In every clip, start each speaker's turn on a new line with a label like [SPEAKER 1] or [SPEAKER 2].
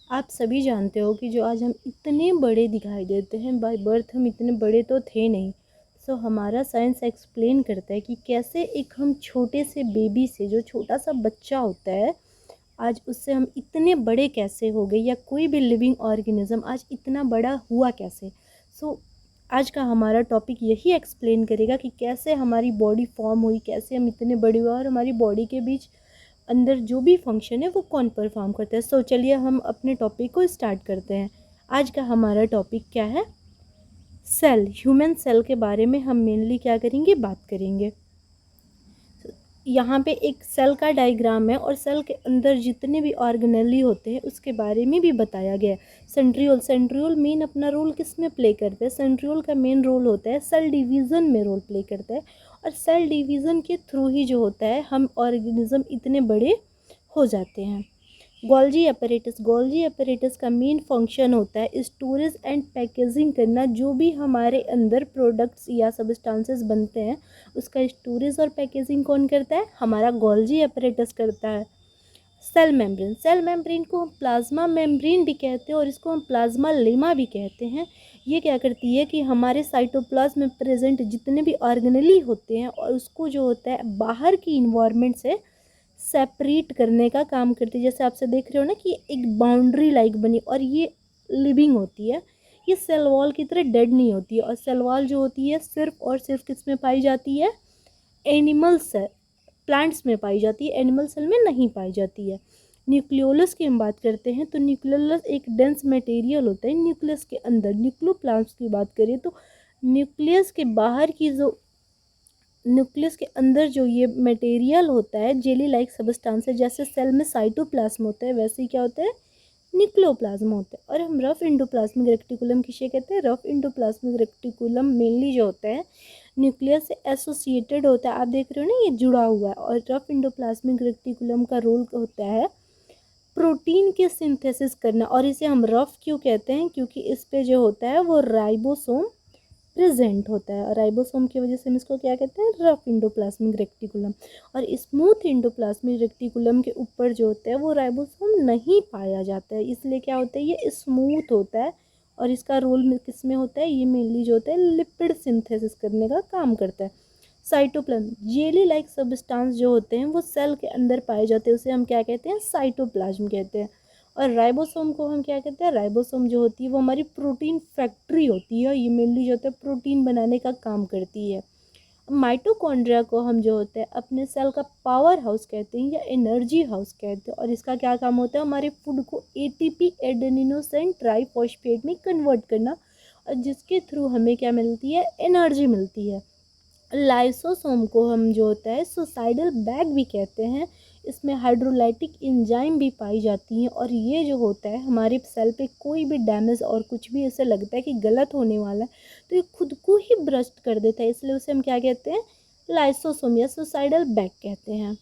[SPEAKER 1] आप सभी जानते हो कि जो आज हम इतने बड़े दिखाई देते हैं, बाय बर्थ हम इतने बड़े तो थे नहीं। सो हमारा साइंस एक्सप्लेन करता है कि कैसे एक हम छोटे से बेबी से, जो छोटा सा बच्चा होता है, आज उससे हम इतने बड़े कैसे हो गए, या कोई भी लिविंग ऑर्गेनिज्म आज इतना बड़ा हुआ कैसे। सो आज का हमारा टॉपिक यही एक्सप्लेन करेगा कि कैसे हमारी बॉडी फॉर्म हुई, कैसे हम इतने बड़े हुए, और हमारी बॉडी के बीच अंदर जो भी फंक्शन है वो कौन परफॉर्म करता है। सो चलिए हम अपने टॉपिक को स्टार्ट करते हैं। आज का हमारा टॉपिक क्या है? सेल। ह्यूमन सेल के बारे में हम मेनली क्या करेंगे, बात करेंगे। यहाँ पे एक सेल का डायग्राम है और सेल के अंदर जितने भी ऑर्गेनेली होते हैं उसके बारे में भी बताया गया है। सेंट्रियोल मेन अपना रोल किस में प्ले करते हैं? सेंट्रियोल का मेन रोल होता है सेल डिवीज़न में रोल प्ले करता है, और सेल डिवीज़न के थ्रू ही जो होता है हम ऑर्गेनिज्म इतने बड़े हो जाते हैं। गोल्जी अपरेटस का मेन फंक्शन होता है स्टोरेज एंड पैकेजिंग करना। जो भी हमारे अंदर प्रोडक्ट्स या सब्सटेंसेस बनते हैं उसका स्टोरेज और पैकेजिंग कौन करता है? हमारा गोल्जी अपरेटस करता है। सेल मेम्ब्रेन को हम प्लाज्मा मेम्ब्रेन भी कहते हैं और इसको हम प्लाज्मा लेमा भी कहते हैं। ये क्या करती है कि हमारे साइटोप्लाज्म में प्रेजेंट जितने भी ऑर्गेनेली होते हैं और उसको जो होता है बाहर की इन्वायरमेंट से सेपरेट करने का काम करती है। जैसे आपसे देख रहे हो ना कि एक बाउंड्री लाइक बनी, और ये लिविंग होती है। ये सेल वॉल की तरह डेड नहीं होती है, और सेल वॉल जो होती है सिर्फ और सिर्फ किस में पाई जाती है? एनिमल सेल, प्लांट्स में पाई जाती है, एनिमल सेल में नहीं पाई जाती है। न्यूक्लियोलस की हम बात करते हैं तो न्यूक्लियोलस एक डेंस मटेरियल होता है न्यूक्लियस के अंदर। न्यूक्लियोप्लास्ट की बात करें तो न्यूक्लियस के बाहर की जो न्यूक्लियस के अंदर जो ये मटेरियल होता है जेली लाइक सब्सटेंस है। जैसे सेल में साइटोप्लाज्म होता है वैसे ही क्या होता है? न्यूक्लियोप्लाज्म होता है। और हम रफ इंडोप्लाज्मिक रेक्टिकुलम किसे कहते हैं? रफ इंडोप्लाज्मिक रेक्टिकुलम मेनली जो होता है न्यूक्लियस से एसोसिएटेड होता है। आप देख रहे हो ना, ये जुड़ा हुआ है। और रफ इंडोप्लाज्मिक रेक्टिकुलम का रोल होता है प्रोटीन के सिंथेसिस करना। और इसे हम रफ क्यों कहते हैं? क्योंकि इस पे जो होता है वो राइबोसोम प्रेजेंट होता है, और राइबोसोम की वजह से हम इसको क्या कहते हैं? Rough endoplasmic reticulum. और स्मूथ इंडोप्लाज्मिक रेक्टिकुलम के ऊपर जो होता है वो राइबोसोम नहीं पाया जाता है, इसलिए क्या होता है? ये स्मूथ होता है। और इसका रोल किस में होता है? ये मेनली जो होता है लिपिड सिंथेसिस करने का काम करता है। साइटोप्लाज्म जेली लाइक सब्सटेंस जो होते हैं वो सेल के अंदर पाए जाते हैं, उसे हम क्या कहते हैं? साइटोप्लाज्म कहते हैं। और राइबोसोम को हम क्या कहते हैं? राइबोसोम जो होती है वो हमारी प्रोटीन फैक्ट्री होती है, ये मेनली जो होता है प्रोटीन बनाने का काम करती है। माइटोकॉन्ड्रिया को हम जो होता है अपने सेल का पावर हाउस कहते हैं या एनर्जी हाउस कहते हैं, और इसका क्या काम होता है? हमारे फूड को एटीपी एडेनिनोसिन ट्राइफॉस्फेट में कन्वर्ट करना, और जिसके थ्रू हमें क्या मिलती है? एनर्जी मिलती है। लाइसोसोम को हम जो होता है सुसाइडल बैग भी कहते हैं। इसमें हाइड्रोलाइटिक एंजाइम भी पाई जाती हैं, और ये जो होता है हमारे सेल पे कोई भी डैमेज और कुछ भी ऐसे लगता है कि गलत होने वाला है तो ये खुद को ही ब्रस्ट कर देता है, इसलिए उसे हम क्या कहते हैं? लाइसोसोम या सुसाइडल बैग कहते हैं।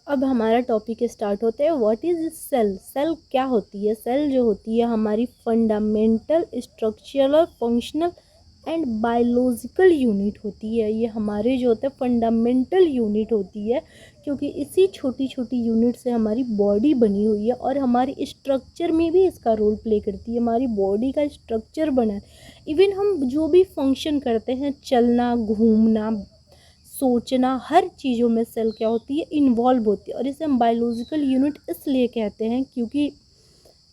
[SPEAKER 1] अब हमारा टॉपिक स्टार्ट होता है। What is cell? सेल क्या होती है? सेल जो होती है हमारी fundamental structural functional and biological unit होती है। ये हमारे जो होते हैं फंडामेंटल यूनिट होती है, क्योंकि इसी छोटी छोटी यूनिट से हमारी बॉडी बनी हुई है, और हमारी स्ट्रक्चर में भी इसका रोल प्ले करती है। हमारी बॉडी का स्ट्रक्चर बना है। इवन हम जो भी फंक्शन करते हैं, चलना, घूमना, सोचना, हर चीज़ों में सेल क्या होती है? इन्वॉल्व होती है। और इसे हम बायोलॉजिकल यूनिट इसलिए कहते हैं क्योंकि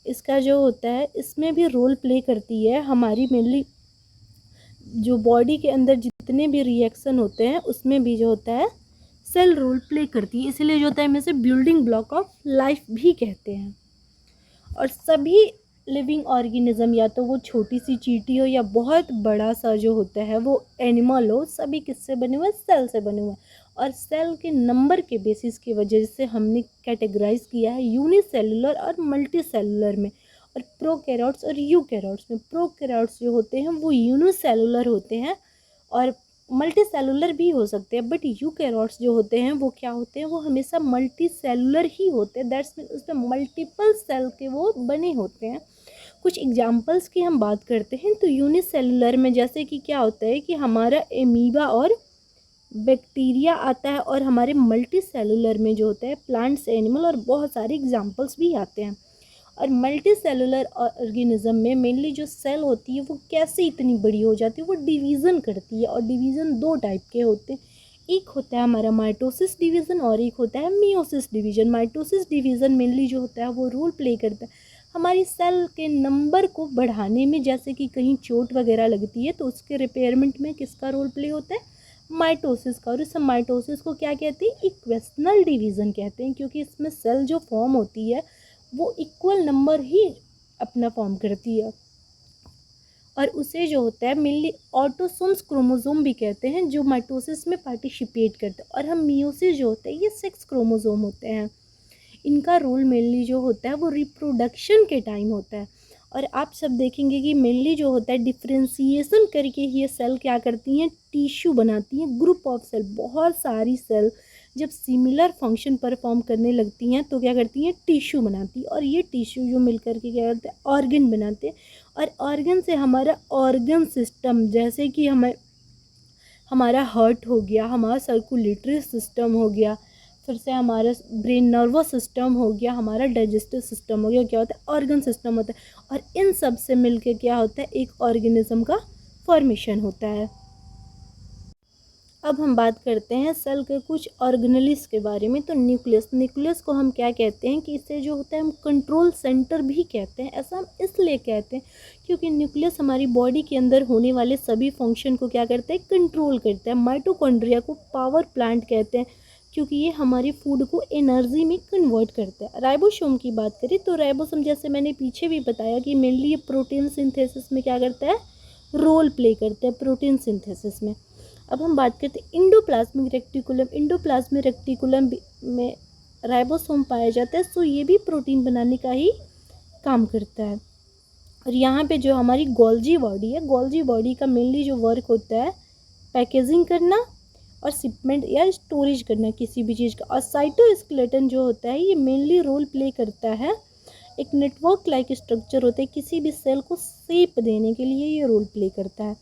[SPEAKER 1] इसका जो होता है इसमें भी रोल प्ले करती है हमारी मेनली जो बॉडी के अंदर जितने भी रिएक्शन होते हैं उसमें भी जो होता है सेल रोल प्ले करती है, इसलिए जो होता है हमें इसे बिल्डिंग ब्लॉक ऑफ लाइफ भी कहते हैं। और सभी लिविंग ऑर्गेनिज्म, या तो वो छोटी सी चींटी हो या बहुत बड़ा सा जो होता है वो एनिमल हो, सभी किससे बने हुए? सेल से बने हुए हैं। और सेल के नंबर के बेसिस की वजह से हमने कैटेगराइज किया है यूनिसेलुलर और मल्टी सेलुलर में, और प्रोकैरियोट्स और यूकैरियोट्स में। प्रोकैरियोट्स जो होते हैं वो यूनिसेलुलर होते हैं और मल्टी सेलुलर भी हो सकते हैं, बट यूकैरियोट्स जो होते हैं वो क्या होते हैं? वो हमेशा मल्टी सेलुलर ही होते हैं। दैट्स मीन उसमें मल्टीपल सेल के वो बने होते हैं। कुछ एग्जांपल्स की हम बात करते हैं तो यूनिसेलुलर में जैसे कि क्या होता है कि हमारा एमीबा और बैक्टीरिया आता है, और हमारे मल्टी सेलुलर में जो होता है प्लांट्स, एनिमल और बहुत सारे एग्जाम्पल्स भी आते हैं। और मल्टी सेलुलर ऑर्गेनिज्म में मेनली जो सेल होती है वो कैसे इतनी बड़ी हो जाती है, वो डिवीज़न करती है, और डिवीज़न दो टाइप के होते हैं। एक होता है हमारा माइटोसिस डिवीज़न और एक होता है meiosis division. Mitosis division mainly जो होता है वो रोल प्ले करता है हमारी सेल के नंबर को बढ़ाने में, जैसे कि कहीं चोट वगैरह लगती है तो उसके रिपेयरमेंट में किसका रोल प्ले होता है, माइटोसिस का। और इस माइटोसिस को क्या कहते हैं, इक्वेशनल डिवीज़न कहते हैं, क्योंकि इसमें सेल जो फॉर्म होती है वो इक्वल नंबर ही अपना फॉर्म करती है। और उसे जो होता है मेनली ऑटोसोम्स क्रोमोसोम भी कहते हैं, जो माइटोसिस में पार्टिसिपेट करते हैं। और हम मियोसिस जो होता है ये 6 क्रोमोसोम होते हैं। इनका रोल मेनली जो होता है वो रिप्रोडक्शन के टाइम होता है। और आप सब देखेंगे कि मेनली जो होता है डिफ्रेंसिएशन करके ये सेल क्या करती हैं, टिश्यू बनाती हैं, ग्रुप ऑफ सेल। बहुत सारी सेल जब सिमिलर फंक्शन परफॉर्म करने लगती हैं तो क्या करती हैं, टिश्यू बनाती है। और ये टिश्यू जो मिलकर के क्या करते हैं, ऑर्गन बनाते हैं। और ऑर्गन से हमारा ऑर्गन सिस्टम, जैसे कि हमारा हार्ट हो गया, हमारा सर्कुलेटरी सिस्टम हो गया, फिर से हमारा ब्रेन नर्वस सिस्टम हो गया, हमारा डाइजेस्टिव सिस्टम हो गया, क्या होता है, ऑर्गन सिस्टम होता है। और इन सब से मिलके क्या होता है, एक ऑर्गेनिज्म का फॉर्मेशन होता है। अब हम बात करते हैं सेल के कुछ ऑर्गेनेलिस के बारे में। तो न्यूक्लियस को हम क्या कहते हैं कि इसे जो होता है हम कंट्रोल सेंटर भी कहते हैं। ऐसा हम इसलिए कहते हैं क्योंकि न्यूक्लियस हमारी बॉडी के अंदर होने वाले सभी फंक्शन को क्या करता है, कंट्रोल करता है। माइटोकॉन्ड्रिया को पावर प्लांट कहते हैं क्योंकि ये हमारी फूड को एनर्जी में कन्वर्ट करता है। राइबोसोम की बात करें तो राइबोसोम, जैसे मैंने पीछे भी बताया कि मेनली ये प्रोटीन सिंथेसिस में क्या करता है, रोल प्ले करता है प्रोटीन सिंथेसिस में। अब हम बात करते हैं इंडोप्लाज्मिक रेक्टिकुलम। इंडोप्लाज्मिक रेक्टिकुलम में राइबोसोम पाया जाता है, सो ये भी प्रोटीन बनाने का ही काम करता है। और यहाँ पे जो हमारी गोल्जी बॉडी है, गोल्जी बॉडी का मेनली जो वर्क होता है पैकेजिंग करना और शिपमेंट या स्टोरेज करना किसी भी चीज़ का। और साइटोस्केलेटन जो होता है ये मेनली रोल प्ले करता है, एक नेटवर्क लाइक स्ट्रक्चर होता है, किसी भी सेल को शेप देने के लिए ये रोल प्ले करता है।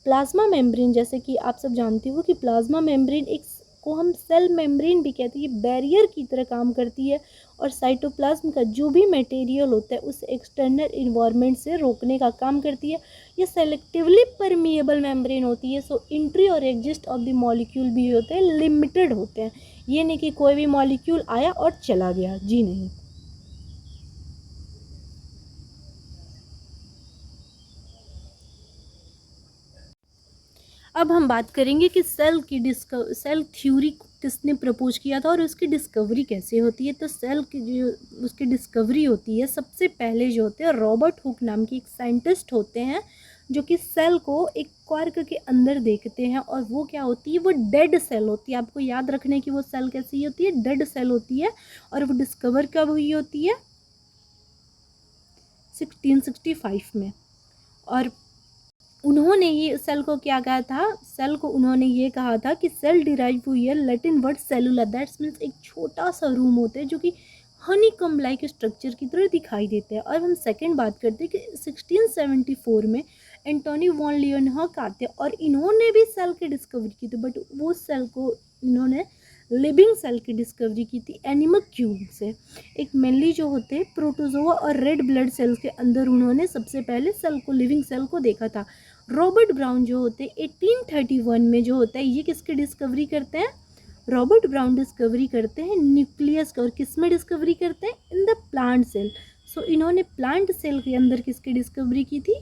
[SPEAKER 1] प्लाज्मा मेम्ब्रेन, जैसे कि आप सब जानते हो कि प्लाज्मा मेम्ब्रेन एक को हम सेल मेम्ब्रेन भी कहते हैं, ये बैरियर की तरह काम करती है और साइटोप्लाज्म का जो भी मटेरियल होता है उस एक्सटर्नल इन्वायरमेंट से रोकने का काम करती है। ये सेलेक्टिवली परमिएबल मेम्ब्रेन होती है, सो एंट्री और एग्जिस्ट ऑफ द मॉलिक्यूल भी होते हैं लिमिटेड होते हैं। ये नहीं कि कोई भी मॉलिक्यूल आया और चला गया, जी नहीं। अब हम बात करेंगे कि सेल थ्योरी किसने प्रपोज किया था और उसकी डिस्कवरी कैसे होती है। तो सेल की जो उसकी डिस्कवरी होती है, सबसे पहले जो होते हैं रॉबर्ट हुक नाम की एक साइंटिस्ट होते हैं जो कि सेल को एक क्वार्क के अंदर देखते हैं। और वो क्या होती है, वो डेड सेल होती है। आपको याद रखने की वो सेल कैसी होती है, डेड सेल होती है। और वो डिस्कवर कब हुई होती है, 1665 में। और उन्होंने ये सेल को क्या कहा था, सेल को उन्होंने ये कहा था कि सेल डिराइव हुई है लैटिन वर्ड सेलुला, दैट्स मीन्स एक छोटा सा रूम होता है जो कि हनीकम लाइक स्ट्रक्चर की तरह दिखाई देते हैं। और हम सेकंड बात करते हैं कि 1674 में एंटोनी वॉन लियोनहॉक आते हैं और इन्होंने भी सेल की डिस्कवरी की थी, बट वो सेल को इन्होंने लिविंग सेल की डिस्कवरी की थी एनिमोक्यूल से। एक मेनली जो होते हैं प्रोटोजोआ और रेड ब्लड सेल्स के अंदर उन्होंने सबसे पहले सेल को, लिविंग सेल को देखा था। रॉबर्ट ब्राउन जो होते हैं 1831 में जो होता है ये किसकी डिस्कवरी करते हैं, रॉबर्ट ब्राउन डिस्कवरी करते हैं न्यूक्लियस का। और किस में डिस्कवरी करते हैं, इन द प्लांट सेल। सो इन्होंने प्लांट सेल के अंदर किसकी डिस्कवरी की थी,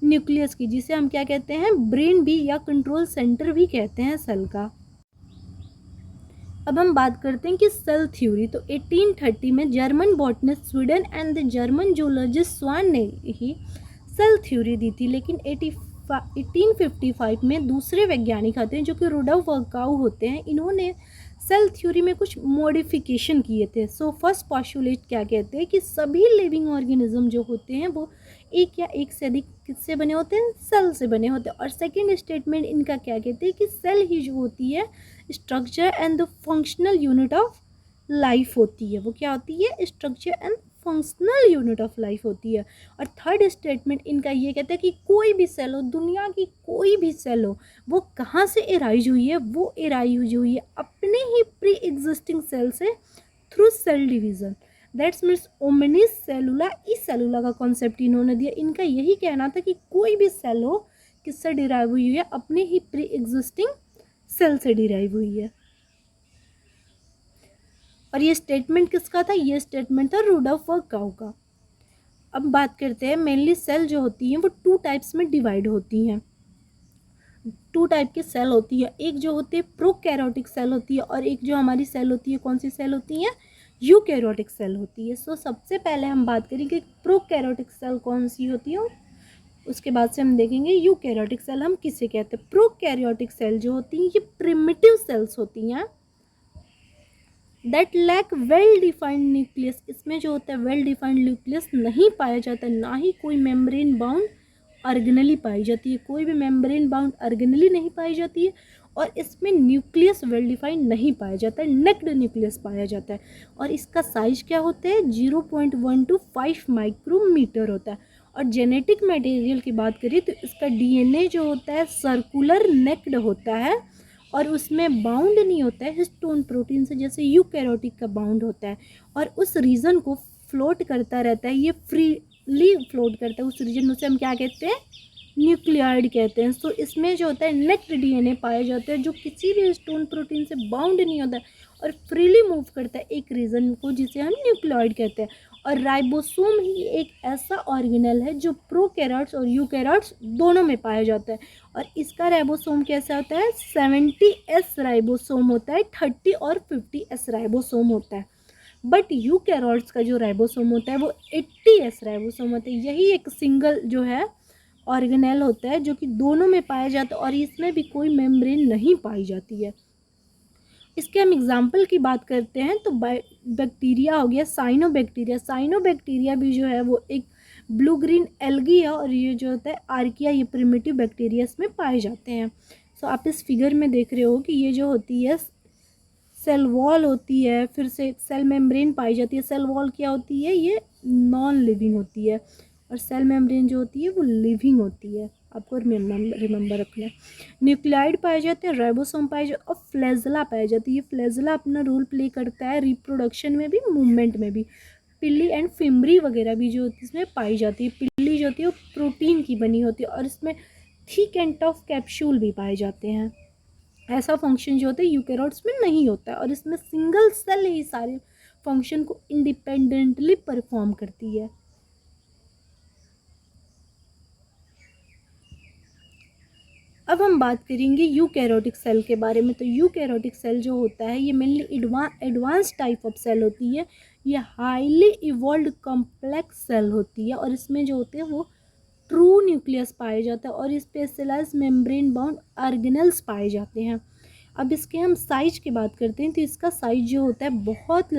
[SPEAKER 1] न्यूक्लियस की, जिसे हम क्या कहते हैं, ब्रेन भी या कंट्रोल सेंटर भी कहते हैं सेल का। अब हम बात करते हैं कि सेल थ्योरी। तो 1830 में German botanist Schleiden and the German zoologist Schwann ने ही सेल थ्योरी दी थी। लेकिन 1855 में दूसरे वैज्ञानिक आते हैं जो कि रुडोल्फ वर्काउ होते हैं, इन्होंने सेल थ्योरी में कुछ मॉडिफिकेशन किए थे। सो फर्स्ट पॉस्टुलेट क्या कहते हैं कि सभी लिविंग ऑर्गेनिज्म जो होते हैं वो एक या एक से अधिक किससे बने होते हैं, सेल से बने होते हैं। और सेकेंड स्टेटमेंट इनका क्या कहते हैं कि सेल ही जो होती है structure and the functional unit of life होती है। वो क्या होती है, structure and functional unit of life होती है। और थर्ड स्टेटमेंट इनका ये कहता है कि कोई भी सेल हो, दुनिया की कोई भी सेल हो, वो कहाँ से एराइज हुई है, वो एराइज हुई है अपने ही प्री एग्जिस्टिंग सेल से through cell division. That's means ओमनी सेलुला ई सेलुला का कॉन्सेप्ट इन्होंने दिया। इनका यही कहना था कि कोई भी सेल हो किससे डिराइव हुई है, अपने ही प्री एग्जिस्टिंग सेल से डिराइव हुई है। और ये स्टेटमेंट किसका था, ये स्टेटमेंट था रुडोल्फ वर्काउ का। अब बात करते हैं मेनली सेल जो होती हैं वो 2 टाइप्स में डिवाइड होती हैं। 2 टाइप की सेल होती है, एक जो होती है प्रोकैरियोटिक सेल होती है और एक जो हमारी सेल होती है कौन सी सेल होती है, यूकैरियोटिक सेल होती है। सो सबसे पहले हम बात करेंगे प्रोकैरियोटिक सेल कौन सी होती है, उसके बाद से हम देखेंगे यूकैरियोटिक सेल हम किसे कहते हैं। प्रोकैरियोटिक सेल जो होती हैं ये प्रिमिटिव सेल्स होती हैं that lack well defined nucleus. इसमें जो होता है वेल डिफाइंड न्यूक्लियस नहीं पाया जाता, ना ही कोई मेम्ब्रेन बाउंड ऑर्गेनली पाई जाती है, कोई भी मेम्ब्रेन बाउंड ऑर्गेनली नहीं पाई जाती है। और इसमें न्यूक्लियस वेल डिफाइंड नहीं पाया जाता है, नेक्ड न्यूक्लियस पाया जाता है। और इसका साइज क्या होता है, 0.1 to 5 माइक्रोमीटर होता है। और जेनेटिक मटेरियल की बात करें तो इसका डीएनए जो होता है सर्कुलर नेक्ड होता है और उसमें बाउंड नहीं होता है हिस्टोन प्रोटीन से, जैसे यूकैरियोटिक का बाउंड होता है। और उस रीजन को फ्लोट करता रहता है, ये फ्रीली फ्लोट करता है उस रीजन, उसे हम क्या कहते हैं, न्यूक्लियाइड कहते हैं। सो इसमें जो होता है नेक्ड डीएनए पाया जाता है जो किसी भी हिस्टोन प्रोटीन से बाउंड नहीं होता है और फ्रीली मूव करता है एक रीजन को, जिसे हम न्यूक्लियाइड कहते हैं। और राइबोसोम ही एक ऐसा ऑर्गेनल है जो प्रोकैरियोट्स और यूकैरियोट्स दोनों में पाया जाता है। और इसका राइबोसोम कैसा होता है, 70S राइबोसोम होता है, 30 और 50S राइबोसोम होता है। बट यूकैरियोट्स का जो राइबोसोम होता है वो 80S राइबोसोम होता है। यही एक सिंगल जो है ऑर्गेनेल होता है जो कि दोनों में पाया जाता है और इसमें भी कोई मेम्ब्रेन नहीं पाई जाती है। इसके हम एग्जाम्पल की बात करते हैं तो बैक्टीरिया हो गया साइनोबैक्टीरिया। साइनोबैक्टीरिया भी जो है वो एक ब्लू ग्रीन एल्गी है और ये जो होता है आर्किया, ये प्रिमिटिव बैक्टीरिया इसमें पाए जाते हैं। सो आप इस फिगर में देख रहे हो कि ये जो होती है सेल वॉल होती है, फिर से सेल मेम्ब्रेन पाई जाती है। सेल वॉल क्या होती है, ये नॉन लिविंग होती है और सेल मेम्ब्रेन जो होती है वो लिविंग होती है, आपको रिमेंबर रखना है। न्यूक्लियाइड पाए जाते हैं, राइबोसोम पाए जाते और फ्लैजेला पाए जाती है। ये फ्लैजेला अपना रोल प्ले करता है रिप्रोडक्शन में भी, मूवमेंट में भी। पिल्ली एंड फिम्बरी वगैरह भी जो होती है इसमें पाई जाती है। पिल्ली जो होती है वो प्रोटीन की बनी होती है और इसमें थिक एंड टफ कैप्सूल भी पाए जाते हैं। ऐसा फंक्शन जो होता है यूकैरियोट्स में नहीं होता है और इसमें सिंगल सेल ही सारे फंक्शन को इंडिपेंडेंटली परफॉर्म करती है। अब हम बात करेंगे यूकैरियोटिक सेल के बारे में। तो यूकैरियोटिक सेल जो होता है ये mainly advance type of cell होती है। ये हाईली इवॉल्व कॉम्प्लेक्स सेल होती है और इसमें जो होते हैं वो ट्रू न्यूक्लियस पाए जाता है और स्पेशलाइज मेम्ब्रेन बाउंड ऑर्गेनेल्स पाए जाते हैं। अब इसके हम साइज की बात करते हैं तो इसका साइज जो होता है बहुत